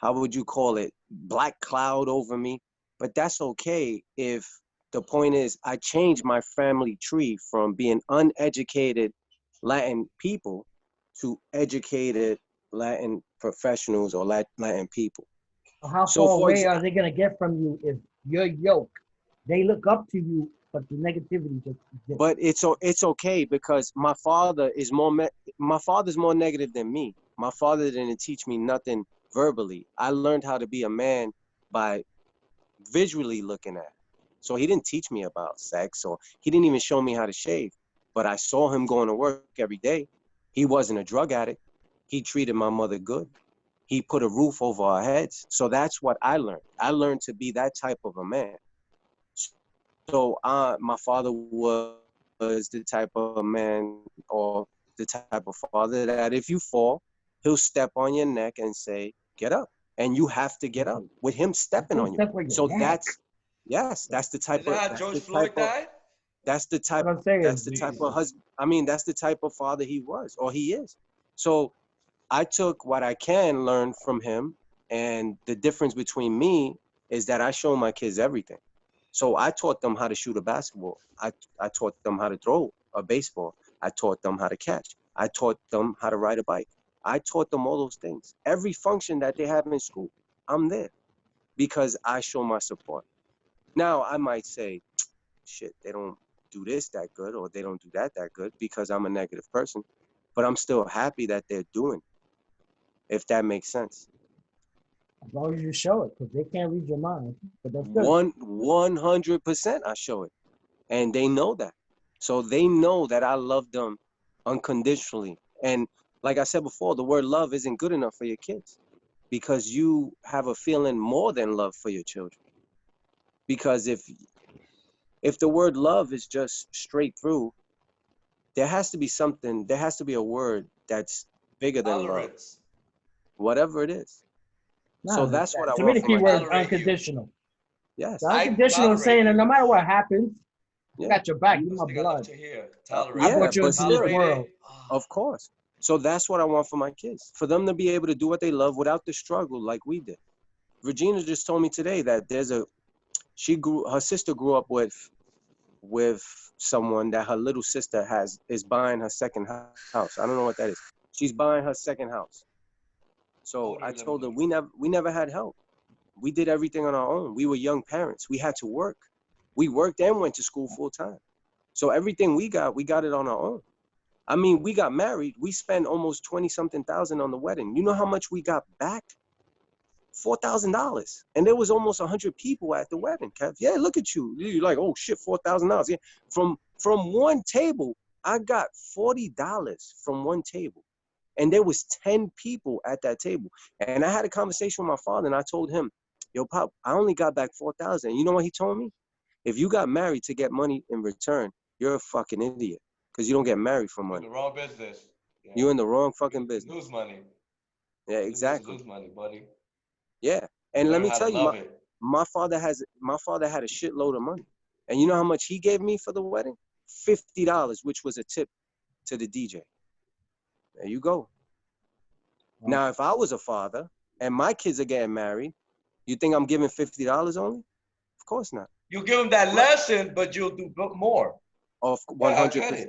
how would you call it? Black cloud over me. But that's okay if the point is I changed my family tree from being uneducated Latin people to educated Latin professionals or Latin people. How So far for away are they gonna get from you if you're yoke? They look up to you, but the negativity just. But it's okay because my father is my father's more negative than me. My father didn't teach me nothing verbally. I learned how to be a man by visually looking at it. So he didn't teach me about sex, or he didn't even show me how to shave. But I saw him going to work every day. He wasn't a drug addict. He treated my mother good. He put a roof over our heads. So that's what I learned. I learned to be that type of a man. So my father was the type of man or the type of father that if you fall, he'll step on your neck and say, get up. And you have to get up with him stepping on you. So that's, yes, that's the type Is that of, how that's George the Floyd type of, died? that's the type, What I'm saying, that's the type of husband. I mean, that's the type of father he was, or he is. So I took what I can learn from him. And the difference between me is that I show my kids everything. So I taught them how to shoot a basketball. I taught them how to throw a baseball. I taught them how to catch. I taught them how to ride a bike. I taught them all those things. Every function that they have in school, I'm there because I show my support. Now I might say, shit, they don't do this that good or they don't do that good because I'm a negative person, but I'm still happy that they're doing it, if that makes sense. As long as you show it, because they can't read your mind. But that's good. 100% I show it. And they know that. So they know that I love them unconditionally. And like I said before, the word love isn't good enough for your kids because you have a feeling more than love for your children. Because if the word love is just straight through, there has to be something, there has to be a word that's bigger than love, Tolerance. whatever it is. So No, that's what I to me, want the for key my word is kids. Tolerate you. unconditional. Yes. The I unconditional is tolerate saying that you. no matter what happens, I Yeah. got your back. You're First my thing I love blood. to hear. I Tolerate. Yeah, brought you but into this still, Tolerate world. it. of course. So that's what I want for my kids, for them to be able to do what they love without the struggle like we did. Regina just told me today that her sister grew up with someone that her little sister is buying her second house. I don't know what that is. She's buying her second house. How So old are I you living told her with? we never had help. We did everything on our own. We were young parents. We had to work. We worked and went to school full time. So everything we got it on our own. I mean, we got married. We spent almost 20 something thousand on the wedding. You know how much we got back? $4,000. And there was almost 100 people at the wedding, Kev. Yeah, look at you. You're like, oh shit, $4,000. Yeah. From one table, I got $40 from one table. And there was 10 people at that table. And I had a conversation with my father and I told him, yo, Pop, I only got back 4,000. You know what he told me? If you got married to get money in return, you're a fucking idiot. Because you don't get married for You're in money. the wrong business. Yeah. You're in the wrong fucking You business. lose money. Yeah, You exactly. lose money, buddy. Yeah. You And let learn me how to tell you, love it. my father had a shitload of money. And you know how much he gave me for the wedding? $50, which was a tip to the DJ. There you go. Wow. Now, if I was a father and my kids are getting married, you think I'm giving $50 only? Of course not. You give them that lesson, but you'll do more. Of Yeah, I get it.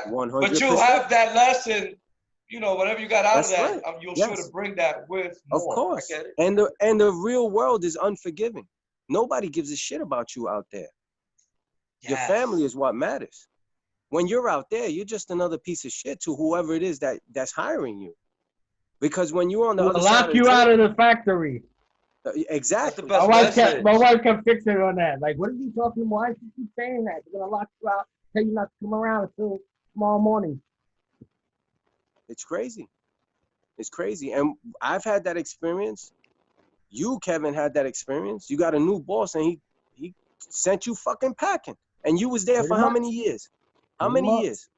100%. But you 100%. have that lesson, whatever you got out of That's that, right. you'll sure to Yes, bring that with of more. I course. get it. And the real world is unforgiving. Nobody gives a shit about you out there. Your family Yes. is what matters. When you're out there, you're just another piece of shit to whoever it is that's hiring you. Because when you're on the We'll other side lock of you the out table, of the factory. exactly. That's the best message. My wife kept fixing on that. Like, what are you talking about? Why do you keep saying that? They're gonna lock you out, tell you not to come around until tomorrow morning. It's crazy. It's crazy. And I've had that experience. You, Kevin, had that experience. You got a new boss and he sent you fucking packing. And you was there Pretty for how much. many years? How Pretty many much. years?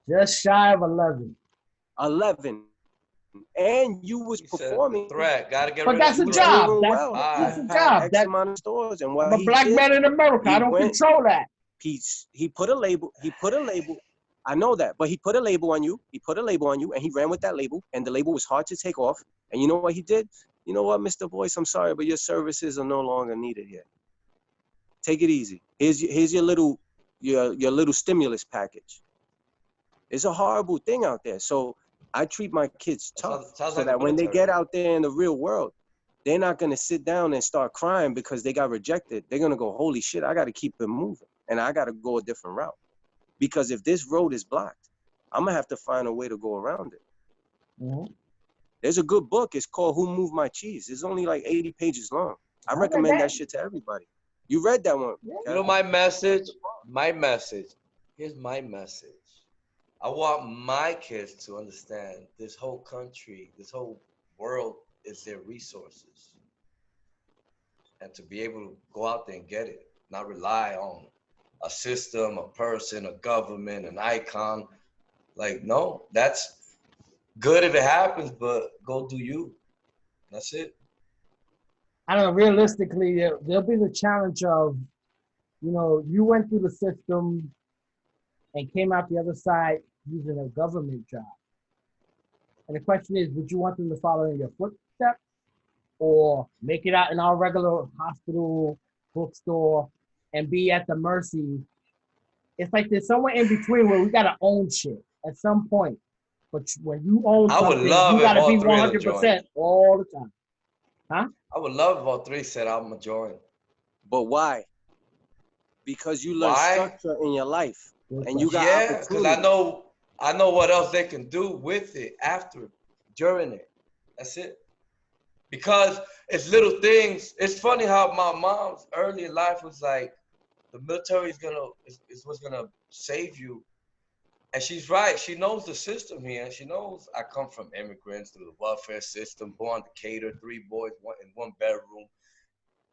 Just shy of 11. 11. And you was He said performing. the threat. Gotta get But rid that's of a the Was threat. job. doing That's well. that's He a had job. X That amount of stores. And what I'm a he black did, man in America. he I don't went- control that. he put a label. He put a label. I know that, but he put a label on you. He put a label on you, and he ran with that label. And the label was hard to take off. And you know what he did? You know what, Mr. Voice? I'm sorry, but your services are no longer needed here. Take it easy. Here's your little stimulus package. It's a horrible thing out there. So I treat my kids tough Sounds so like that the when they military. get out there in the real world, they're not gonna sit down and start crying because they got rejected. They're gonna go, holy shit, I gotta keep it moving, and I gotta go a different route. Because if this road is blocked, I'm gonna have to find a way to go around it. Mhm. There's a good book. It's called Who Moved My Cheese. It's only like 80 pages long. I I read recommend that. that shit to everybody. You read that one? Yeah. You know my message? My message. Here's my message. I want my kids to understand this whole country, this whole world is their resources. And to be able to go out there and get it, not rely on a system, a person, a government, an icon. Like, no, that's good if it happens, but go do you. That's it. I don't know. Realistically, there'll be the challenge of, you went through the system and came out the other side using a government job. And the question is, would you want them to follow in your footsteps or make it out in our regular hospital, bookstore, and be at the mercy? It's like there's somewhere in between where we gotta own shit at some point. But when you own I would something, love you if gotta all be three of them joined. 100% all the time. I would love if all three said I'm a join. But why? Because you learn Why? structure in your life, Good and you got Yeah, because opportunity. I know what else they can do with it after, during it. That's it. Because it's little things. It's funny how my mom's early in life was like, the military is what's gonna save you. And she's right. She knows the system here. She knows I come from immigrants through the welfare system, born to cater, 3 boys, in one bedroom.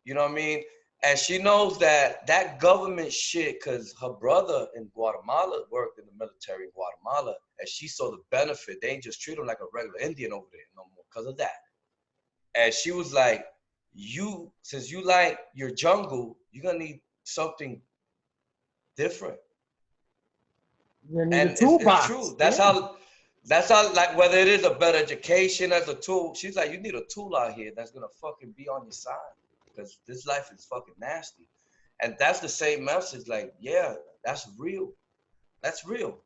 You know what I mean? And she knows that government shit, because her brother in Guatemala worked in the military in Guatemala, and she saw the benefit. They ain't just treat him like a regular Indian over there no more because of that. And she was like, since you like your jungle, you're going to need something different. You need a And it's toolbox. true. Yeah. That's how, like, whether it is a better education as a tool, she's like, you need a tool out here that's going to fucking be on your side because this life is fucking nasty. And that's the same message. Like, yeah, that's real. That's real.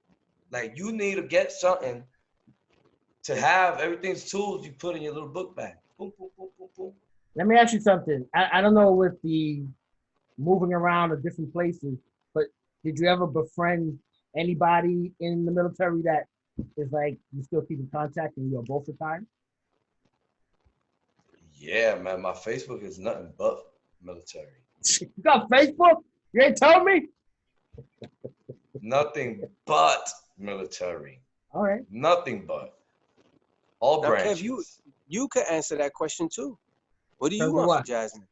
Like, you need to get something to have everything's tools you put in your little book bag. Boom, boom, boom, boom, boom. Let me ask you something. I don't know with the moving around to different places, but did you ever befriend anybody in the military that is like you still keep in contact and you're both retired? Yeah, man, my Facebook is nothing but military. You got Facebook? You ain't told me? Nothing but military. All right. Nothing but. All Now, Kev, branches. you could answer that question too. What do In you terms of want for what? Jasmine?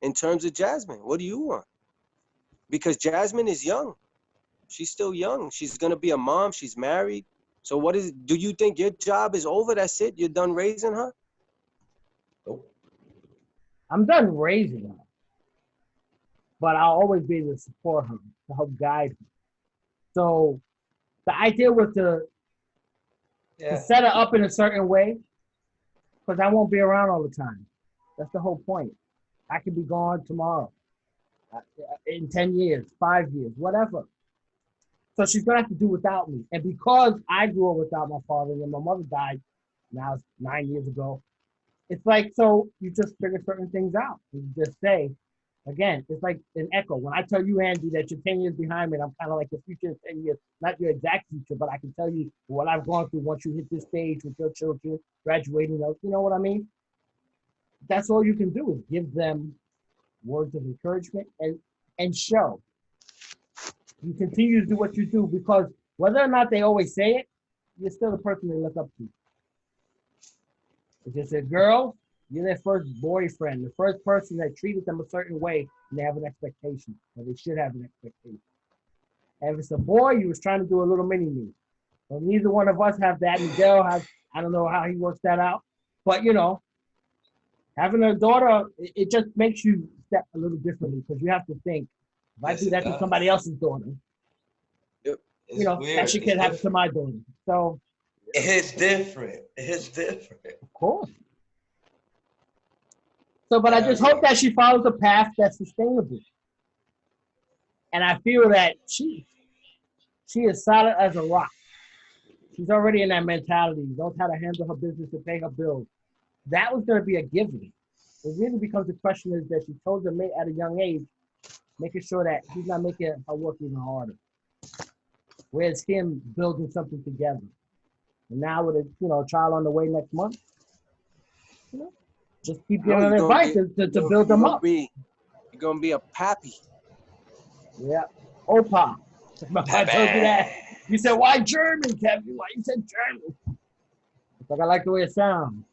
In terms of Jasmine, what do you want? Because Jasmine is young. She's still young. She's gonna be a mom. She's married. So do you think your job is over? That's it? You're done raising her? Nope. I'm done raising her, but I'll always be able to support her, to help guide her. So the idea was to Yeah. set her up in a certain way, because I won't be around all the time. That's the whole point. I could be gone tomorrow, in 10 years, 5 years, whatever. So she's gonna have to do without me. And because I grew up without my father and my mother died now it's 9 years ago, it's like, so you just figure certain things out. You just say, Again, it's like an echo. When I tell you, Andy, that you're 10 years behind me, and I'm kind of like your future in 10 years. Not your exact future, but I can tell you what I've gone through once you hit this stage with your children graduating. You know what I mean? That's all you can do is give them words of encouragement and show. You continue to do what you do because whether or not they always say it, you're still the person they look up to. If it's a girl, you're their first boyfriend, the first person that treated them a certain way, and they have an expectation, or they should have an expectation. And if it's a boy, you was trying to do a little mini-me. Well, neither one of us have that. Miguel has, I don't know how he works that out. But, you know, having a daughter, it just makes you step a little differently because you have to think, if I do that to somebody else's daughter, you know, weird. that shit can't happen to my daughter. So it's different. It's different. Of course. So, but I just hope that she follows a path that's sustainable. And I feel that she is solid as a rock. She's already in that mentality, knows how to handle her business and pay her bills. That was going to be a given. It really becomes the question is that she told her mate at a young age, making sure that he's not making her work even harder. Whereas him building something together. And now with a child on the way next month, just keep giving them advice to build them up. You're gonna be a pappy. Yeah, Opa. I told you that. You said, why German, Kevin? Why you said German? It's like I like the way it sounds.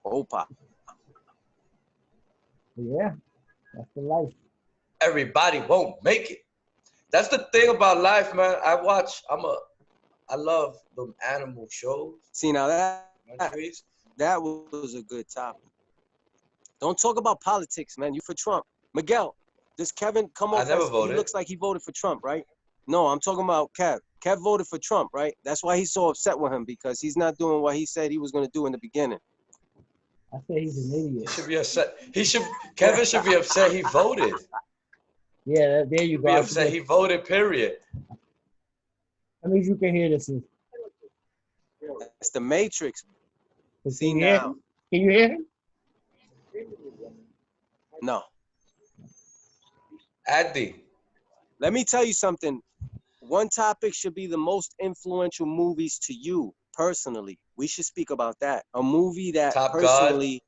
Opa. Yeah, that's the life. Everybody won't make it. That's the thing about life, man. I love the animal shows. See, now that was a good topic. Don't talk about politics, man. You for Trump. Miguel, does Kevin come off? I never voted. He looks like he voted for Trump, right? No, I'm talking about Kev. Kev voted for Trump, right? That's why he's so upset with him because he's not doing what he said he was going to do in the beginning. I say he's an idiot. He should be upset. Kevin should be upset he voted. Yeah, there you go. Be upset he voted, period. That means you can hear this. It's the Matrix. See Can now. Can you hear him? No. Andy. Let me tell you something. One topic should be the most influential movies to you personally. We should speak about that. A movie that Top personally. God.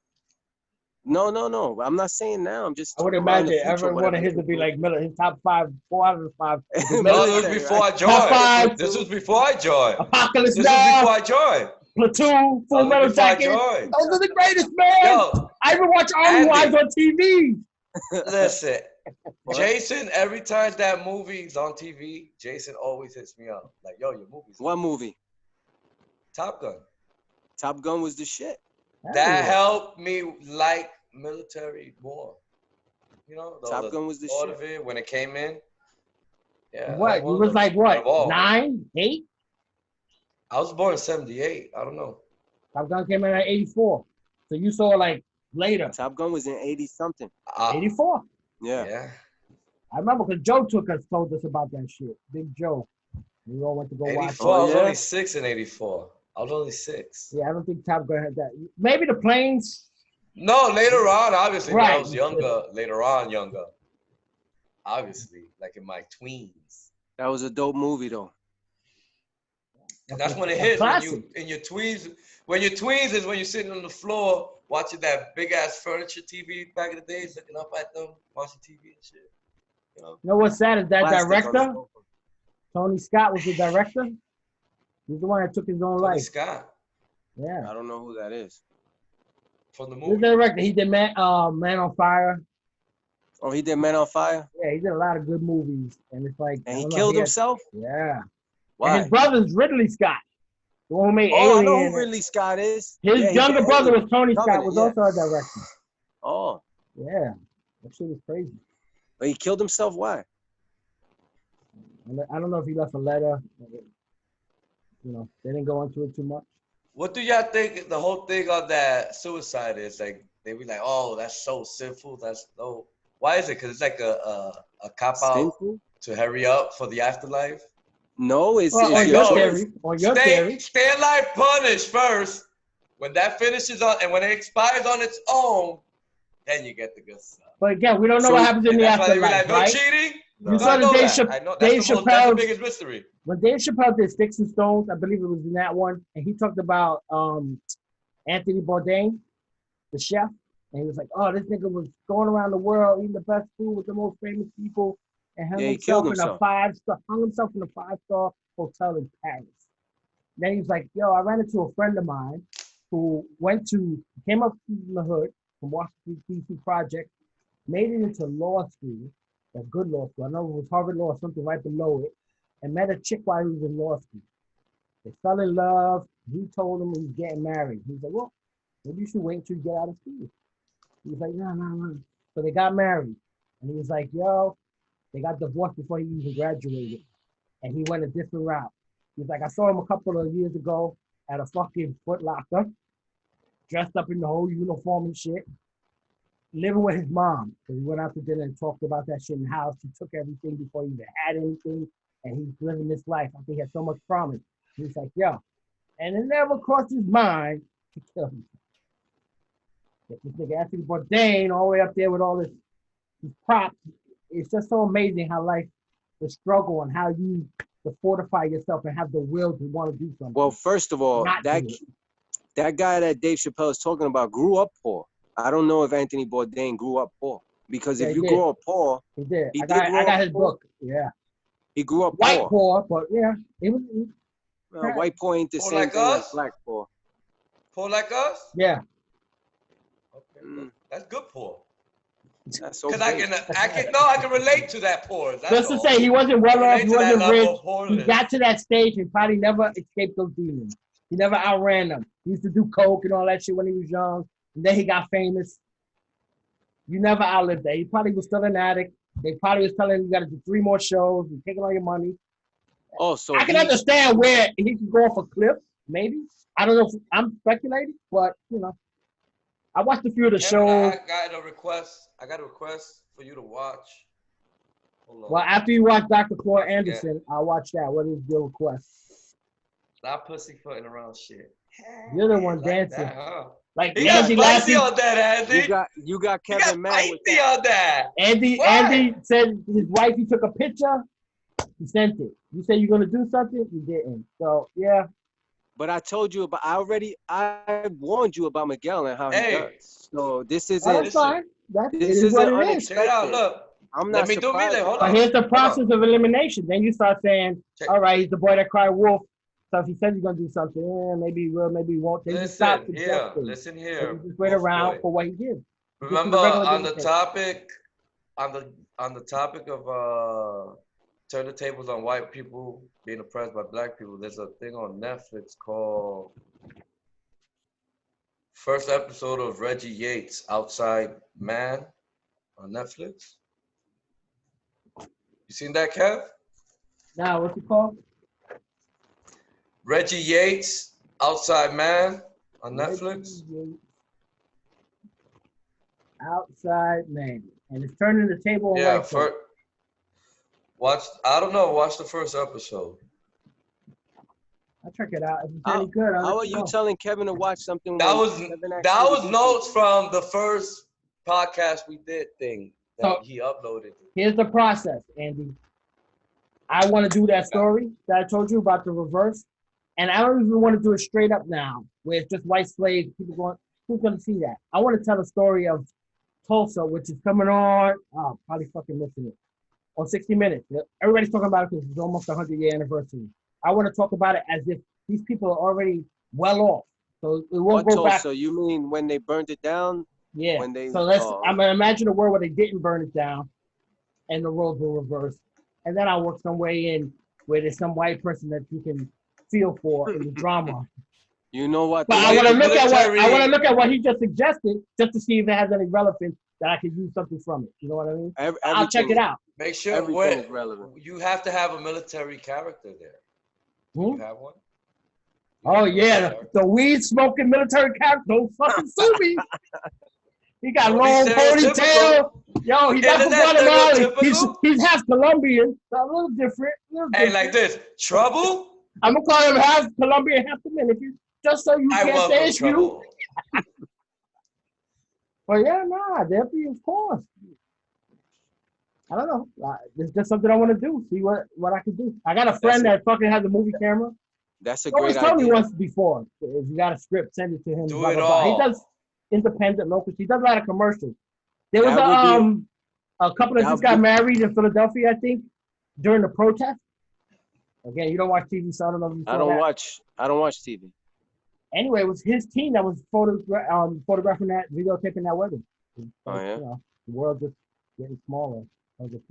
No. I'm not saying now. I'm just. I would imagine every one of his would be like his top 5, 4 out of the 5. No, this was before I joined. This was before I joined. Apocalypse This Now. was before I joined. Platoon, Full Metal Jacket. Those are the greatest, man. Yo, I even watch Army Wives on TV. Listen, Jason, every time that movie's on TV, Jason always hits me up. Like, yo, your movie's What movie? Top Gun. Top Gun was the shit. That helped me like military more. You know, Top Gun was the all shit. of it when it came in. Yeah. What? You was like what? 9, 8? I was born in 78. I don't know. Top Gun came out in 84. So you saw like later. Top Gun was in 80 something. 84. Yeah. I remember because Joe told us about that shit. Big Joe. We all went to go watch it. 84. I was only 6 in 84. I was only 6. Yeah, I don't think Top Gun had that. Maybe the planes. No, later on, obviously. Right. When I was younger. Later on, younger. Obviously, like in my tweens. That was a dope movie though. And that's when it hits. When you in your tweens. When your tweens is when you're sitting on the floor watching that big ass furniture TV back in the days, looking up at them, watching TV and shit. You know what's sad is that Plastic director, Tony Scott, was the director. He's the one that took his own life. Tony Scott. Yeah. I don't know who that is. From the He's movie. the director. He did Man on Fire. Oh, he did Man on Fire? Yeah, he did a lot of good movies. And it's like. And he killed himself? Yeah. Why? And his brother's Ridley Scott. The one who made Alien. I know who Ridley Scott is. His younger brother was Tony Scott, was also a director. Oh. Yeah. That shit was crazy. But he killed himself? Why? I don't know if he left a letter. You know, they didn't go into it too much. What do y'all think the whole thing of that suicide is? Like, they be like, oh, that's so sinful. That's no. Why is it? Because it's like a cop-out to hurry up for the afterlife? No, it's on your theory. Stay alive, punished first. When that finishes on, and when it expires on its own, then you get the good stuff. But again, we don't know what happens in the That's why they be afterlife, like, no right? cheating. You No, saw I the know Dave that. I know that's the biggest mystery. When Dave Chappelle did Sticks and Stones, I believe it was in that one, and he talked about Anthony Bourdain, the chef, and he was like, "Oh, this nigga was going around the world eating the best food with the most famous people, and hung himself in a 5-star hotel in Paris." Then he was like, "Yo, I ran into a friend of mine who came up from the hood from Washington D.C. project, made it into law school, a good law school. I know it was Harvard Law or something right below it, and met a chick while he was in law school. They fell in love. He told him he was getting married. He was like, well, maybe you should wait until you get out of school." He was like, no. So they got married. And he was like, yo, they got divorced before he even graduated. And he went a different route. He was like, I saw him a couple of years ago at a fucking Foot Locker, dressed up in the whole uniform and shit, living with his mom. So he went out to dinner and talked about that shit in the house. He took everything before he even had anything. And he's living this life. I think he had so much promise. He's like, yo. And it never crossed his mind to kill him. This nigga Anthony Bourdain all the way up there with all this props. It's just so amazing how life, the struggle and how you to fortify yourself and have the will to want to do something. Well, first of all, that guy that Dave Chappelle is talking about grew up poor. I don't know if Anthony Bourdain grew up poor, because if you grow up poor, he did. He I did grow got up his poor. book. Yeah, he grew up white poor, but yeah, it was. White poor ain't the Poor same like thing as us? black poor. Poor like us? Yeah. Okay, that's good poor. That's Because okay. I can relate to that poor. That's Just to all. say, he wasn't well off, he wasn't rich. He He got to that stage and probably never escaped those demons. He never outran them. He used to do coke and all that shit when he was young, and then he got famous. You never outlived that. He probably was still an addict. They probably was telling him you got to do 3 more shows and taking all your money. Oh, so I can understand where he could go off a cliff, maybe. I don't know if I'm speculating, but you know, I watched a few of the shows. I got a request for you to watch. Hold on. Well, after you watch Dr. Claude Anderson, I'll watch that. What is your request? Stop pussyfooting around shit. You're the one like dancing. That, huh? Like He Andy got spicy on that, Andy. You got Kevin mad with that. On that. Andy said his wife, he took a picture, he sent it. You said you're gonna do something, you didn't. So yeah. But I told you about. I warned you about Miguel and how he does. So this isn't. That's fine. This isn't unexpected. Check it out. Look. I'm not surprised. Do me then. Hold on. But here's the process of elimination. Then you start saying, all right, he's the boy that cried wolf. So if he says he's gonna do something, maybe he will, maybe he won't. Then listen here. You just wait around for what he gives. Remember on the topic of turn the tables on white people being oppressed by black people, there's a thing on Netflix called first episode of Reggie Yates' Outside Man on Netflix. You seen that, Kev? Nah, what's it called? Reggie Yates' Outside Man on Netflix. Outside Man. And it's turning the table on white people. Watch the first episode. I'll check it out. If it's any good, how are you telling Kevin to watch something? That was notes from the first podcast we did thing that he uploaded. Here's the process, Andy. I want to do that story that I told you about the reverse. And I don't even want to do it straight up now, where it's just white slaves, people going, who's going to see that? I want to tell the story of Tulsa, which is coming on, probably fucking missing it, on 60 Minutes. Everybody's talking about it because it's almost a 100-year anniversary. I want to talk about it as if these people are already well off. So it won't go back. So you mean when they burned it down? Yeah. I'm going to imagine a world where they didn't burn it down and the roles were reversed. And then I'll work some way in where there's some white person that you can feel for in the drama. You know what? But I want to look at what he just suggested, just to see if it has any relevance that I could use something from it. You know what I mean? I'll check it out. Make sure everything is relevant. You have to have a military character there. You have one? Oh yeah, the weed smoking military character. Don't fucking sue me. He got long ponytail. Yo, he's not from Guatemala. He's half Colombian. So a little different. Hey, like this. Trouble? I'm going to call him half Colombian, half Dominican, just so you can't say it's you. But yeah, nah, there'll be, of course. I don't know. It's just something I want to do. See what I can do. I got a friend that fucking has a movie camera. That's a He always great told me idea. once before, if you got a script, send it to him. Do Blah, it blah, blah. He all. does independent local. He does a lot of commercials. There was That would be a couple that just got married in Philadelphia, I think, during the protest. Again, you don't watch TV, so I don't know if you saw that. I don't watch TV. Anyway, it was his team that was photographing that, videotaping that wedding. Oh yeah. You know, the world just getting smaller.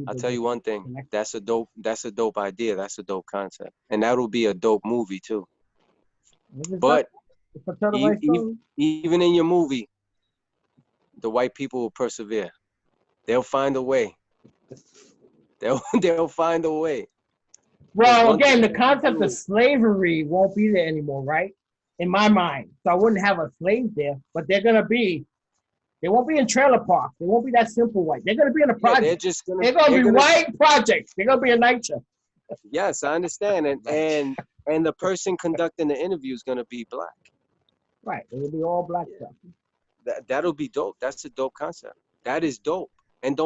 I'll tell you one thing. That's a dope idea. That's a dope concept. And that'll be a dope movie too. But even in your movie, the white people will persevere. They'll find a way. They'll find a way. Well, again, the concept of slavery won't be there anymore, right? In my mind. So I wouldn't have a slave there, but they won't be in trailer parks. They won't be that simple white. They're gonna be in a project. They're gonna be white projects. They're gonna be a night show. Yes, I understand. And the person conducting the interview is gonna be black. Right. It'll be all black stuff. That'll be dope. That's a dope concept. That is dope. And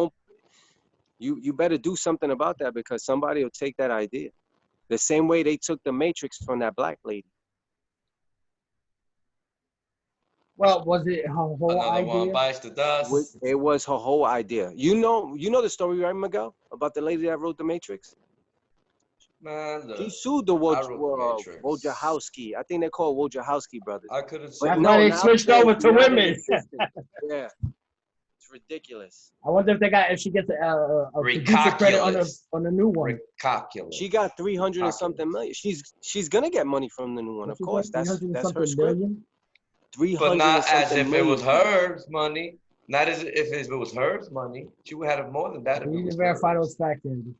you better do something about that, because somebody will take that idea. The same way they took the Matrix from that black lady. Well, was it her whole Another idea? one bites the dust. It was her whole idea. You know the story, right, Miguel? About the lady that wrote the Matrix? Man, look, He sued the Wojciechowski. I think they're called Wojciechowski brothers. I couldn't That's say. why they switched over to women. Yeah, it's ridiculous. I wonder if she gets a producer credit on the new one. Recalculous. She got 300 and something million. She's gonna get money from the new one, of course. That's her script. 300. But not as if it was hers money. Not as if it was hers money. She would have more than that. You need to verify those facts, Andy.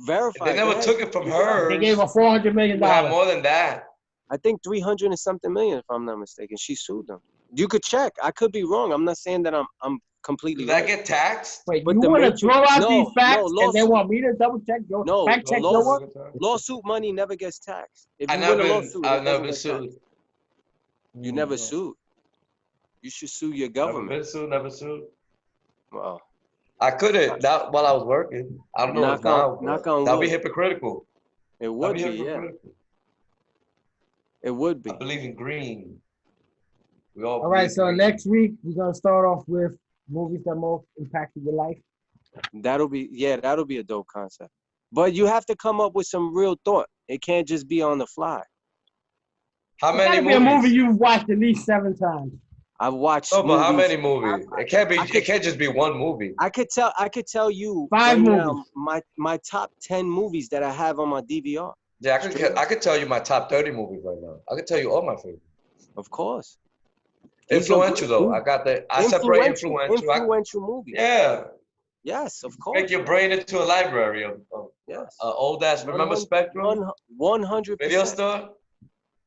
Verify. They never took it from her. They gave her $400 million. More than that. I think 300 and something million, if I'm not mistaken. She sued them. You could check. I could be wrong. I'm not saying that I'm completely. Did that get taxed? Wait, you want to throw out these facts and then want me to double check? Fact check your one? Lawsuit money never gets taxed. If you I've win a lawsuit, I've never been sued. You never sued. You should sue your government. Never sued. Wow. I couldn't. Not while I was working. I don't know. That'd be hypocritical. It would be, yeah. It would be. I believe in green. All right, so next week we're gonna start off with movies that most impacted your life. That'll be a dope concept. But you have to come up with some real thought. It can't just be on the fly. How many movies? Be a movie you've watched at least 7 times. I've watched. Oh, but how many movies? It can't just be one movie. I could tell you 5 movies. Now, my top 10 movies that I have on my DVR. Yeah, I could tell you my top 30 movies right now. I could tell you all my favorites. Of course. Influential though. I separate influential movies. Yeah. Yes, of course. Make your brain into a library of yes. Old ass. Remember Spectrum? 100%. Video store.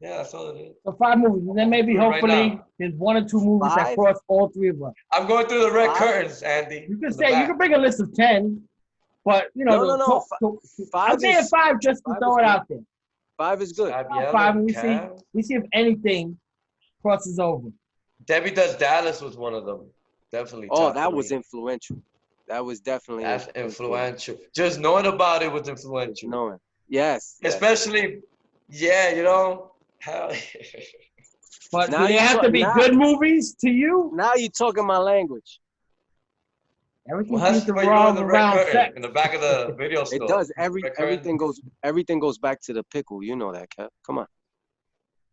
Yeah, that's all it is. So 5 movies, and then maybe hopefully there's 1 or 2 movies that cross all 3 of us. I'm going through the red curtains, Andy. You can bring a list of 10, but you know. No. I'm saying 5 just to throw it out there. 5 is good. 5, and we see if anything crosses over. Debbie Does Dallas was one of them. Definitely. Oh, that was influential. That was definitely. That's influential. Just knowing about it was influential. Knowing. Yes. Especially, you know. But do they have to be good movies to you? Now you're talking my language. Everything seems to revolve around sex. In the back of the video store. It does. Everything goes back to the pickle. You know that, Kev. Come on.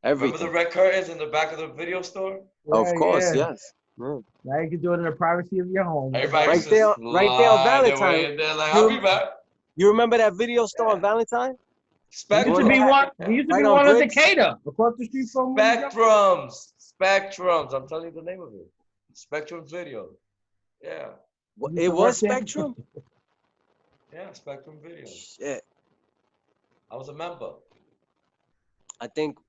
Everything. Remember the red curtains in the back of the video store? Of course, yes. Now you can do it in the privacy of your home. Right there on Valentine. Like, I'll be back. You remember that video store on Valentine? Spectrum. We used to be one of Decatur, across the street from Spectrums. I'm telling you the name of it. Spectrum Video. Yeah. It was Spectrum? Yeah, Spectrum Video. Shit. I was a member. I think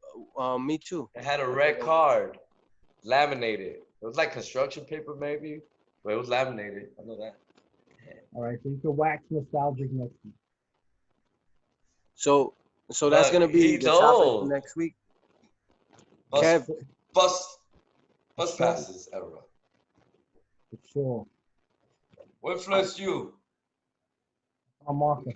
me too. It had a red card, laminated. It was like construction paper maybe, but it was laminated. I know that. Yeah. All right, so you can wax nostalgic next week. So that's gonna be the topic for next week. Bus passes era. For sure. What influenced you? I'm Martha.